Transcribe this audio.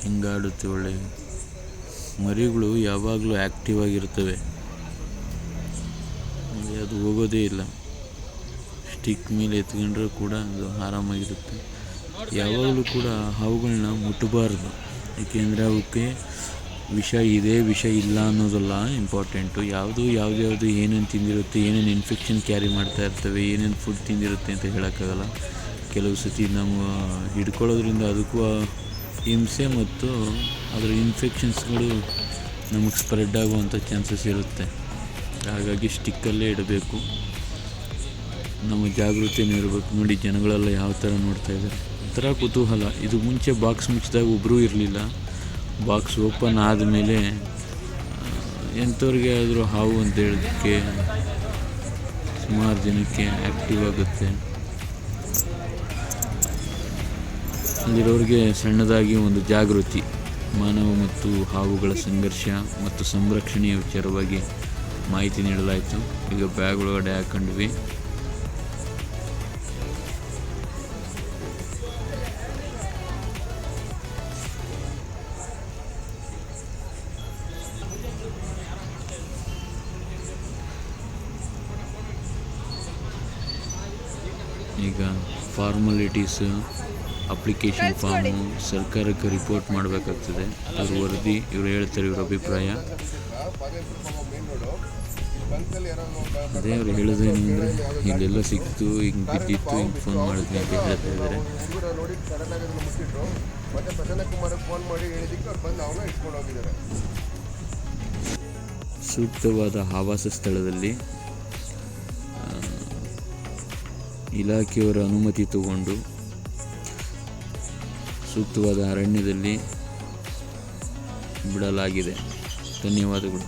ಹಿಂಗಾಡುತ್ತೆ. ಒಳ್ಳೆ ಮರಿಗಳು ಯಾವಾಗಲೂ ಆ್ಯಕ್ಟಿವ್ ಆಗಿರ್ತವೆ, ಅದು ಹೋಗೋದೇ ಇಲ್ಲ. ಸ್ಟಿಕ್ ಮೇಲೆ ಎತ್ಕೊಂಡ್ರೂ ಕೂಡ ಅದು ಆರಾಮಾಗಿರುತ್ತೆ. ಯಾವಾಗಲೂ ಕೂಡ ಹಾವುಗಳನ್ನ ಮುಟ್ಟಬಾರ್ದು, ಏಕೆಂದರೆ ಅವಕ್ಕೆ ವಿಷ ಇದೆ ವಿಷ ಇಲ್ಲ ಅನ್ನೋದಲ್ಲ ಇಂಪಾರ್ಟೆಂಟು. ಯಾವುದು ಏನೇನು ತಿಂದಿರುತ್ತೆ, ಏನೇನು ಇನ್ಫೆಕ್ಷನ್ ಕ್ಯಾರಿ ಮಾಡ್ತಾ ಇರ್ತವೆ, ಏನೇನು ಫುಡ್ ತಿಂದಿರುತ್ತೆ ಅಂತ ಹೇಳೋಕ್ಕಾಗಲ್ಲ. ಕೆಲವು ಸತಿ ನಾವು ಹಿಡ್ಕೊಳ್ಳೋದ್ರಿಂದ ಅದಕ್ಕೂ ಹಿಂಸೆ ಮತ್ತು ಅದರ ಇನ್ಫೆಕ್ಷನ್ಸ್ಗಳು ನಮಗೆ ಸ್ಪ್ರೆಡ್ ಆಗುವಂಥ ಚಾನ್ಸಸ್ ಇರುತ್ತೆ. ಹಾಗಾಗಿ ಸ್ಟಿಕ್ಕಲ್ಲೇ ಇಡಬೇಕು, ನಮ್ಮ ಜಾಗೃತಿಯನ್ನು ಇರಬೇಕು. ನೋಡಿ ಜನಗಳೆಲ್ಲ ಯಾವ ಥರ ನೋಡ್ತಾ ಇದ್ದಾರೆ, ಒಂಥರ ಕುತೂಹಲ. ಇದು ಮುಂಚೆ ಬಾಕ್ಸ್ ಮುಚ್ಚಿದಾಗ ಒಬ್ಬರೂ ಇರಲಿಲ್ಲ. ಬಾಕ್ಸ್ ಓಪನ್ ಆದಮೇಲೆ ಎಂಥವ್ರಿಗೆ ಆದರೂ ಹಾವು ಅಂತ ಹೇಳೋದಕ್ಕೆ ಸುಮಾರು ಜನಕ್ಕೆ ಆ್ಯಕ್ಟಿವ್ ಆಗುತ್ತೆ. ಅಲ್ಲಿರೋರಿಗೆ ಸಣ್ಣದಾಗಿ ಒಂದು ಜಾಗೃತಿ, ಮಾನವ ಮತ್ತು ಹಾವುಗಳ ಸಂಘರ್ಷ ಮತ್ತು ಸಂರಕ್ಷಣೆಯ ವಿಚಾರವಾಗಿ ಮಾಹಿತಿ ನೀಡಲಾಯಿತು. ಈಗ ಬ್ಯಾಗ್ ಒಳಗಡೆ ಹಾಕೊಂಡ್ವಿ. ಈಗ ಫಾರ್ಮಾಲಿಟೀಸ್, ಅಪ್ಲಿಕೇಶನ್ ಫಾರ್ಮು, ಸರ್ಕಾರಕ್ಕೆ ರಿಪೋರ್ಟ್ ಮಾಡಬೇಕಾಗ್ತದೆ. ಇವ್ರ ವರದಿ, ಇವ್ರು ಹೇಳ್ತಾರೆ ಇವ್ರ ಅಭಿಪ್ರಾಯ. ಅದೇ ಅವ್ರು ಹೇಳೋದೇನು ಅಂದರೆ ಇಲ್ಲೆಲ್ಲ ಸಿಕ್ತು, ಹಿಂಗೆ ಬಿದ್ದಿತ್ತು, ಹಿಂಗೆ ಫೋನ್ ಮಾಡಿದ್ವಿ ಅಂತ ಹೇಳ್ತಾ ಇದ್ದಾರೆ. ಸೂಕ್ತವಾದ ಆವಾಸ ಸ್ಥಳದಲ್ಲಿ ಇಲಾಖೆಯವರ ಅನುಮತಿ ತಗೊಂಡು ಸೂಕ್ತವಾದ ಅರಣ್ಯದಲ್ಲಿ ಬಿಡಲಾಗಿದೆ. ಧನ್ಯವಾದಗಳು.